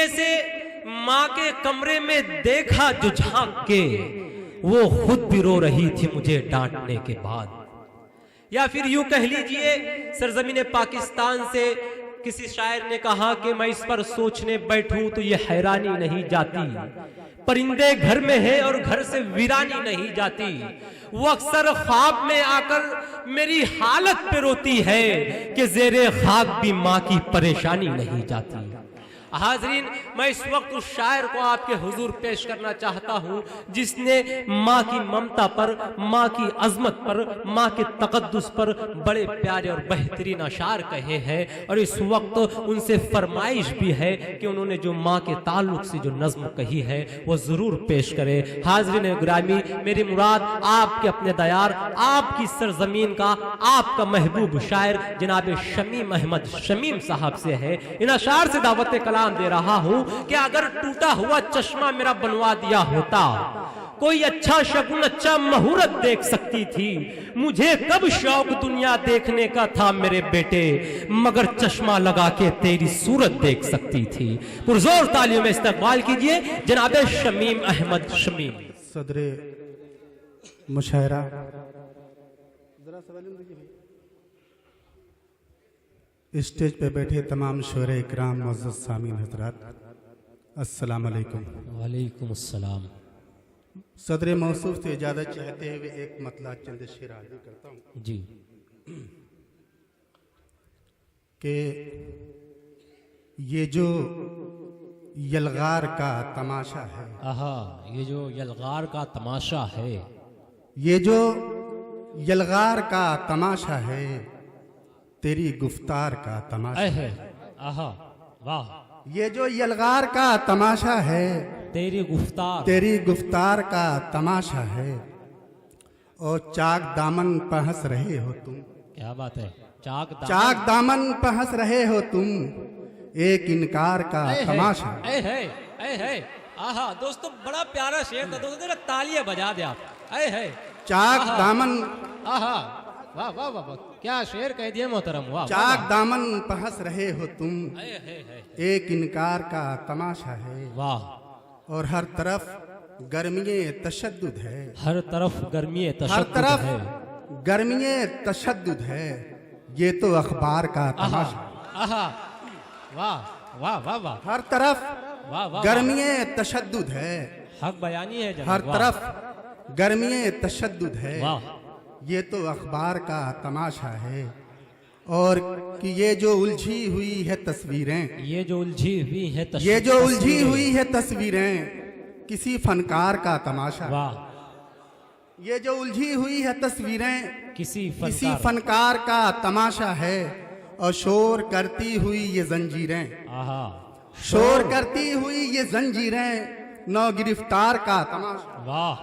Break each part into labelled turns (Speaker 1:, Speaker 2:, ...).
Speaker 1: चुपके से माँ के कमरे में देखा जो झांक के, वो खुद भी रो रही थी मुझे डांटने के बाद। या फिर यूं कह लीजिए, सरजमीन पाकिस्तान से किसी शायर ने कहा कि मैं इस पर सोचने बैठूं तो ये हैरानी नहीं जाती, परिंदे घर में है और घर से वीरानी नहीं जाती। वो अक्सर ख्वाब में आकर मेरी हालत पे रोती है कि जेरे खाक भी माँ की परेशानी नहीं जाती। हाजरीन, मैं इस वक्त उस शायर को आपके हुजूर पेश करना चाहता हूँ जिसने माँ की ममता पर, माँ की अजमत पर, माँ के तकद्दुस पर बड़े प्यारे और बेहतरीन अशार कहे हैं। और इस वक्त उनसे फरमाइश भी है कि उन्होंने जो माँ के ताल्लुक से जो नज्म कही है वो जरूर पेश करे। हाजरीन ग्रामी, मेरी मुराद आपके अपने दयार, आपकी सरजमीन का, आपका महबूब शायर जनाब शमीम अहमद शमीम साहब से है। इन अशार से दावत कलाम दे रहा हूं कि अगर टूटा हुआ चश्मा मेरा बनवा दिया होता, कोई अच्छा शगुन, अच्छा मुहूर्त देख सकती थी। मुझे कब शौक दुनिया देखने का था मेरे बेटे, मगर चश्मा लगा के तेरी सूरत देख सकती थी। पुरजोर तालियों में इस्तकबाल कीजिए जनाब शमीम अहमद शमीम।
Speaker 2: सदरे मुशायरा, स्टेज पे बैठे तमाम शोरे इकराम, मुअज़्ज़ज़ सामीन हज़रात, अस्सलाम वालेकुम।
Speaker 1: वालेकुम अस्सलाम।
Speaker 2: सदरे मौसूफ से इजाज़त चाहते हुए एक मतला चंद शेर आगे करता हूँ
Speaker 1: जी,
Speaker 2: कि ये जो यलगार का तमाशा है,
Speaker 1: आहा, ये जो यलगार का तमाशा है,
Speaker 2: ये जो यलगार का तमाशा है, तेरी गुफ्तार का तमाशा है।
Speaker 1: आहा, वाह।
Speaker 2: ये जो यलगार का तमाशा है,
Speaker 1: तेरी
Speaker 2: गुफ्तार का तमाशा है। और चाक दामन पर हंस रहे हो तुम,
Speaker 1: क्या बात है,
Speaker 2: चाक दामन पर हंस रहे हो तुम, एक इनकार का तमाशा
Speaker 1: है। आहा दोस्तों, बड़ा प्यारा शेर था दोस्तों, जरा तालियां बजा दे आप।
Speaker 2: चाक दामन,
Speaker 1: आहा, वाह वाह वाह वाह, क्या शेर कह दिया मोहतरम, वाह।
Speaker 2: चाक दामन पर हंस रहे हो तुम, एक इनकार का तमाशा है।
Speaker 1: वाह।
Speaker 2: और हर तरफ गर्मी तशद्दुद है,
Speaker 1: हर तरफ गर्मी
Speaker 2: तशद्दुद है, ये तो अखबार का तमाशा।
Speaker 1: आहा, वाह वाह वाह वाह,
Speaker 2: हर तरफ
Speaker 1: वाह वाह,
Speaker 2: गर्मी तशद्दुद है,
Speaker 1: हक बयानी है जनाब,
Speaker 2: हर तरफ गर्मी तशद्दुद है,
Speaker 1: वाह।
Speaker 2: ये तो अखबार का तमाशा है। और कि ये जो उलझी हुई है तस्वीरें,
Speaker 1: ये जो उलझी हुई है
Speaker 2: तस्वीरें, किसी फनकार का तमाशा।
Speaker 1: वाह।
Speaker 2: ये जो उलझी हुई है तस्वीरें,
Speaker 1: किसी
Speaker 2: फनकार का तमाशा है। और शोर करती हुई ये जंजीरें,
Speaker 1: आहा,
Speaker 2: शोर करती हुई ये जंजीरें, नौ गिरफ्तार का तमाशा।
Speaker 1: वाह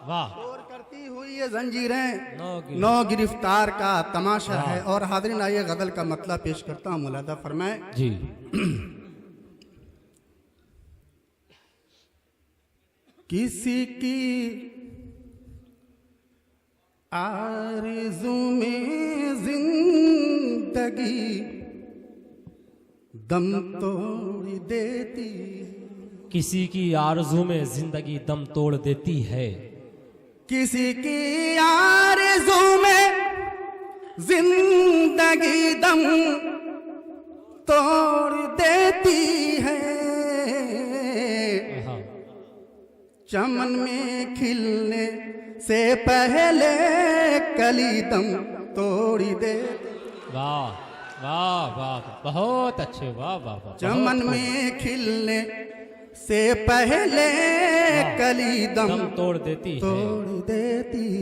Speaker 1: वाह,
Speaker 2: ये जंजीरें नौ गिरफ्तार का तमाशा है। और हाज़रीन, आइए गज़ल का मतलब पेश करता हूँ, मुलादा फरमाए
Speaker 1: जी।
Speaker 2: किसी की आरज़ू में जिंदगी दम तोड़ देती,
Speaker 1: किसी की आरज़ू में जिंदगी दम तोड़ देती है,
Speaker 2: किसी की आरज़ू में जिंदगी दम तोड़ देती है। चमन में खिलने से पहले कली दम तोड़ दे।
Speaker 1: वाह वाह वाह, बहुत अच्छे, वाह वाह वाह।
Speaker 2: चमन में खिलने से पहले कली दम
Speaker 1: तोड़ देती
Speaker 2: है।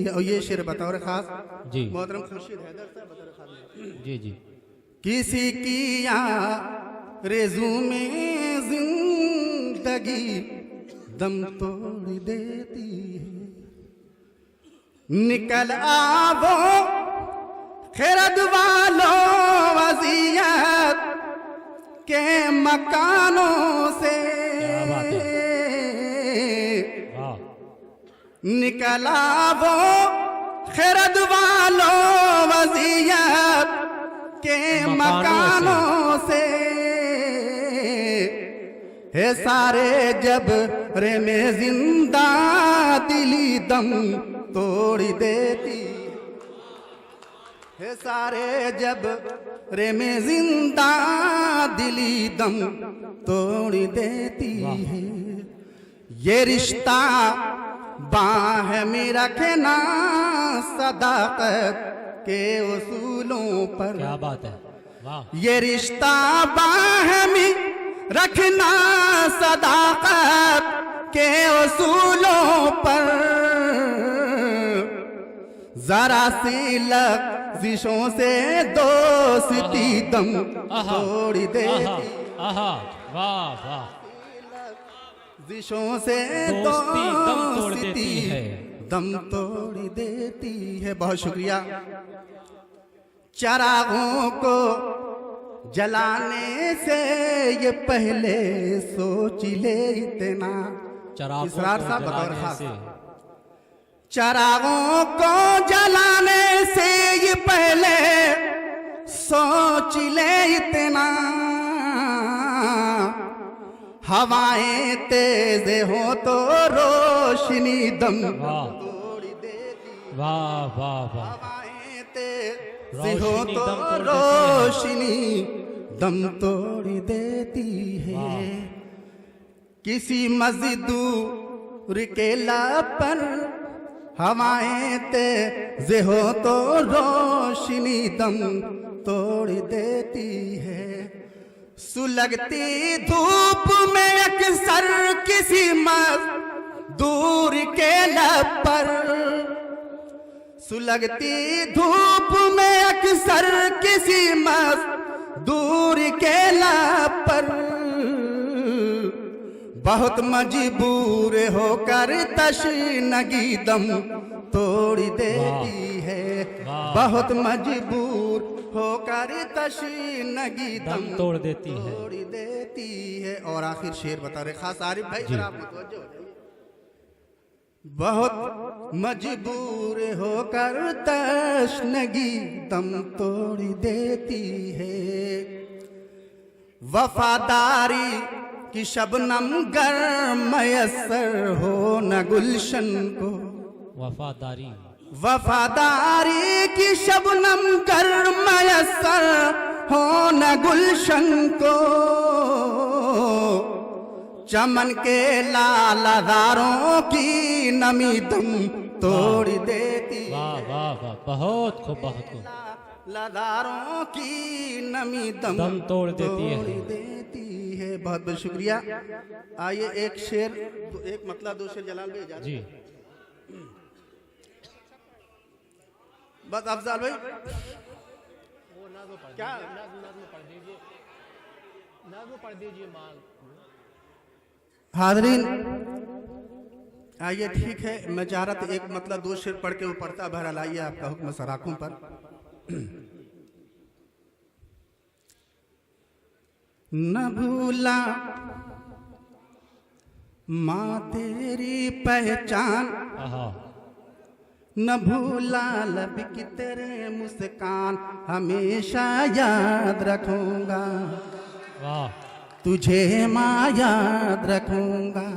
Speaker 2: और ये शेर बतौर खास
Speaker 1: जी
Speaker 2: मोहतरम खुर्शीद हैदर साहब,
Speaker 1: जी जी।
Speaker 2: किसी की आरज़ू में जिंदगी दम तोड़ देती है, निकल आवो खैरत वालों वज़ियत के मकानों से, निकला वो खैरत वालों वज़ियत के मकानों से, है सारे जब रे में जिंदा दिली दम तोड़ देती है सारे जब रे में जिंदा दिली दम तोड़ देती है ये रिश्ता बाह में रखना सदाकत के उसूलों पर।
Speaker 1: क्या बात है, वाह।
Speaker 2: ये रिश्ता बाह में रखना सदाकत के उसूलों पर जरा सी लफ्ज़ों से दोस्ती दम तोड़ देती।
Speaker 1: वाह वाह।
Speaker 2: लफ्ज़ों से
Speaker 1: दोस्ती दम तोड़ देती है,
Speaker 2: दम तोड़ देती है। बहुत शुक्रिया। चरागों को जलाने से ये पहले सोच ले इतना। इसरार साहब बतौर खास। चरागों को जलाने से ये पहले सोच ले इतना हवाएं तेज हो तो रोशनी दम तोड़ देती।
Speaker 1: वाह वाह वाह।
Speaker 2: हवाएं तेज हो तो रोशनी दम तोड़ देती है। किसी मजदूर के लापर हवाएं तेज हो तो रोशनी दम तोड़ देती है। सुलगती धूप में अक्सर किसी मजदूर के लब पर सुलगती धूप में अक्सर किसी मजदूर के लब पर बहुत मजबूर होकर तशनगी दम तोड़ देती है। बहुत मजबूर होकर तशनगी दम
Speaker 1: तोड़ देती
Speaker 2: है। और आखिर शेर बता रहे खास आरिफ भाई, जरा आप मुतवज्जो हो जाइए। बहुत मजबूर होकर तशनगी दम तोड़ देती है। वफादारी कि शबनम गर मयसर हो न गुलशन को। वफादारी की शबनम गर मयसर हो न गुलशन को चमन के लालादारों की नमी दम तोड़ देती।
Speaker 1: वाह वाह वाह, बहुत खूब बहुत खूब।
Speaker 2: लादारों की नमी दम
Speaker 1: तोड़ देती
Speaker 2: है। बहुत बहुत शुक्रिया। आइए एक शेर, एक मतलब दो शेर जलाल भाई
Speaker 1: जी।
Speaker 2: बस अफजाल भाई क्या
Speaker 1: पढ़ दीजिए माल।
Speaker 2: हाज़रीन आइए ठीक है, मैं चाह रहा था एक मतलब दो शेर पढ़ के वो पढ़ता बहरहाल। आइए आपका हुक्म सराखों पर। न भूला माँ तेरी पहचान, न भूला लब की तेरे मुस्कान, हमेशा याद रखूंगा तुझे माँ याद रखूंगा।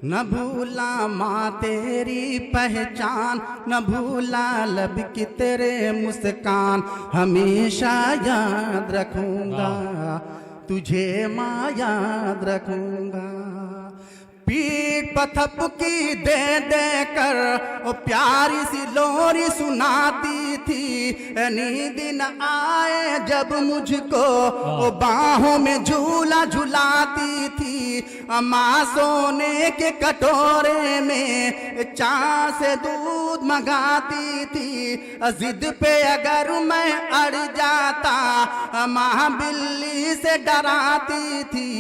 Speaker 2: न भूला माँ तेरी पहचान, न भूला लब की तेरे मुस्कान, हमेशा याद रखूंगा तुझे माँ याद रखूंगा। पीठ पथपकी दे दे कर वो प्यारी सी लोरी सुनाती थी। नींद न आए जब मुझको वो बाहों में झूला झुलाती थी। माँ सोने के कटोरे में चाय से दूध मंगाती थी। जिद पे अगर मैं अड़ जाता माँ बिल्ली से डराती थी।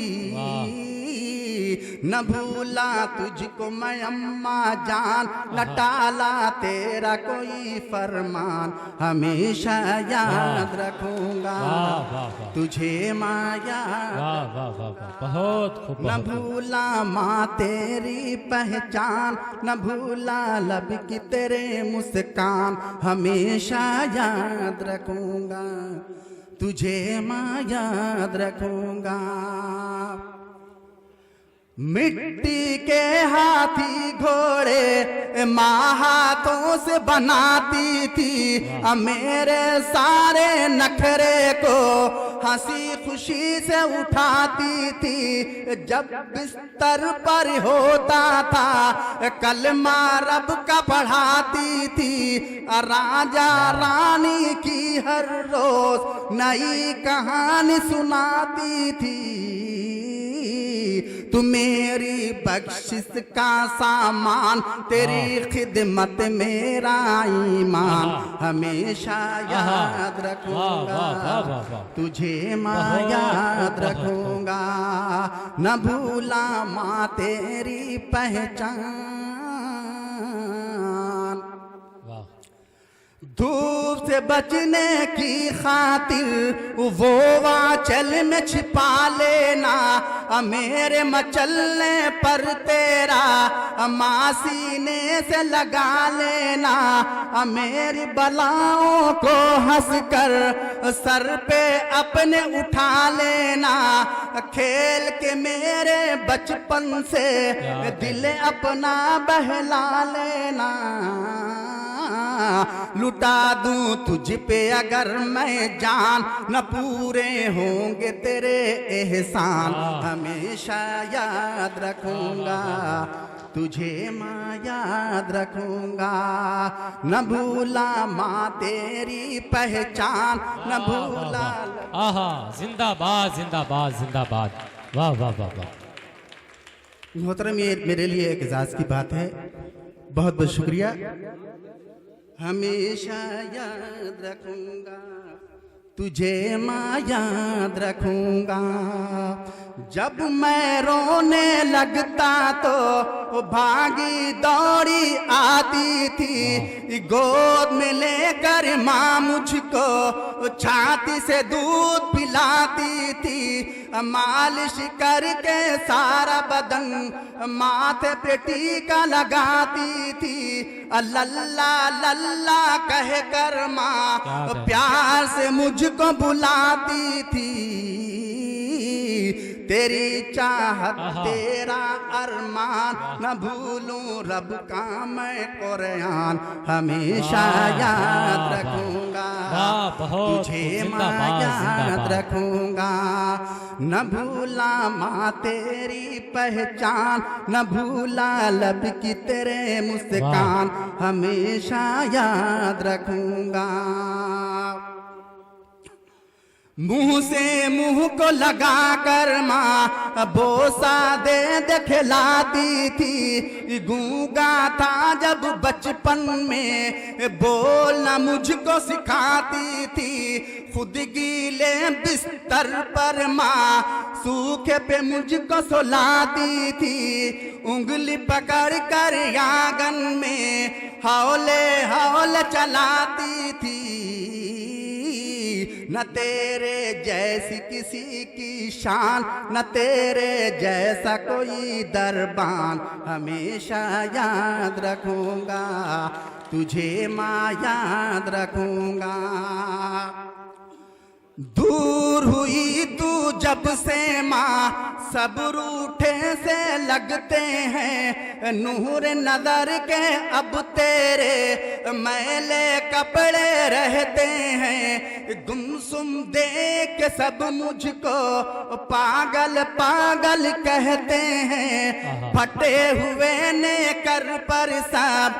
Speaker 2: न भूला तुझको मैं अम्मा जान, न टाला तेरा कोई फरमान, हमेशा याद रखूंगा तुझे माया।
Speaker 1: बहुत खूब।
Speaker 2: न भूला माँ तेरी पहचान, न भूला लब की तेरे मुस्कान, हमेशा याद तुझे माँ याद रखूंगा। मिट्टी के हाथी घोड़े माँ हाथी घोड़े माँ हाथों से बनाती थी। मेरे सारे नखरे को हंसी खुशी से उठाती थी। जब बिस्तर पर होता था कलमा रब का पढ़ाती थी। राजा रानी की हर रोज नई कहानी सुनाती थी। तू मेरी बख्शिश का सामान, तेरी खिदमत मेरा ईमान, हमेशा याद रखूंगा तुझे माँ याद रखूंगा। न भूला माँ तेरी पहचान। धूप से बचने की खातिर वो आंचल में छिपा लेना। मेरे मचलने पर तेरा माँ सीने से लगा लेना। मेरी बलाओं को हंसकर सर पे अपने उठा लेना। खेल के मेरे बचपन से दिल अपना बहला लेना। लुटा दूं तुझ पे अगर मैं जान, न पूरे होंगे तेरे एहसान। हमेशा याद रखूंगा तुझे माँ याद रखूंगा। न भूला माँ तेरी पहचान, न भूला।
Speaker 1: आहा, जिंदाबाद जिंदाबाद जिंदाबाद, वाह वाह वाह वाह।
Speaker 2: मोहतरम, ये मेरे लिए एक एजाज की बात है। बहुत बहुत शुक्रिया। हमेशा याद रखूंगा तुझे माँ याद रखूंगा। जब मैं रोने लगता तो भागी दौड़ी आती थी। गोद में लेकर माँ मुझको छाती से दूध पिलाती थी। मालिश करके सारा बदन माथे पे टीका लगाती थी। लल्ला लल्ला कह कर माँ प्यार से मुझको बुलाती थी। तेरी चाहत तेरा अरमान, न भूलूं रब का मैं कुरान। हमेशा याद रखूंगा तुझे माँ याद रखूंगा। न भूला माँ तेरी पहचान, न भूला लब की तेरे मुस्कान। हमेशा याद रखूंगा। मुंह से मुंह को लगा कर माँ बोसा दे दे खिलाती थी। गूंगा था जब बचपन में बोलना मुझको सिखाती थी। खुद गीले बिस्तर पर माँ सूखे पे मुझको सुलाती थी। उंगली पकड़ कर आंगन में हौले हौले चलाती थी। न तेरे जैसी किसी की शान, न तेरे जैसा कोई दरबान। हमेशा याद रखूंगा तुझे माँ याद रखूंगा। दूर हुई तू जब से माँ सब रूठे से लगते हैं। नूर नजर के अब तेरे मैले कपड़े रहते हैं। गुमसुम देख के सब मुझको पागल पागल कहते हैं। फटे हुए ने कर पर सब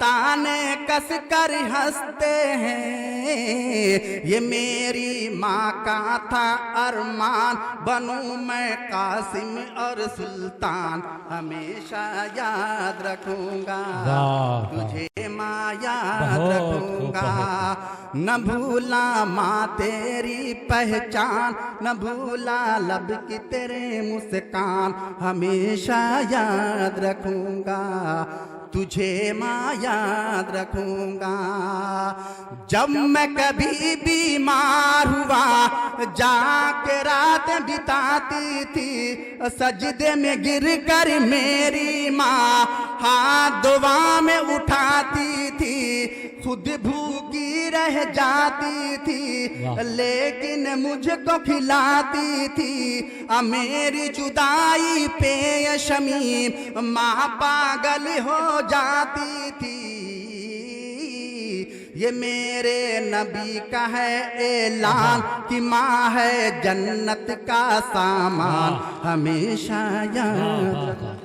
Speaker 2: ताने कस कर हंसते हैं। ये मेरी माँ का था अरमान, बनूं मैं कासिम और सुल्तान। हमेशा याद रखूंगा तुझे माँ याद रखूंगा। न भूला माँ तेरी पहचान, न भूला लब की तेरे मुस्कान। हमेशा याद रखूंगा तुझे माँ याद रखूंगा। जब मैं कभी बीमार हुआ जाके रात बिताती थी। सजदे में गिर कर मेरी माँ हाथ दुआ में उठाती थी। खुद भूखी रह जाती थी लेकिन मुझको खिलाती थी। मेरी जुदाई पे शमी माँ पागल हो जाती थी। ये मेरे नबी का है ऐलान कि माँ है जन्नत का सामान हमेशा याद।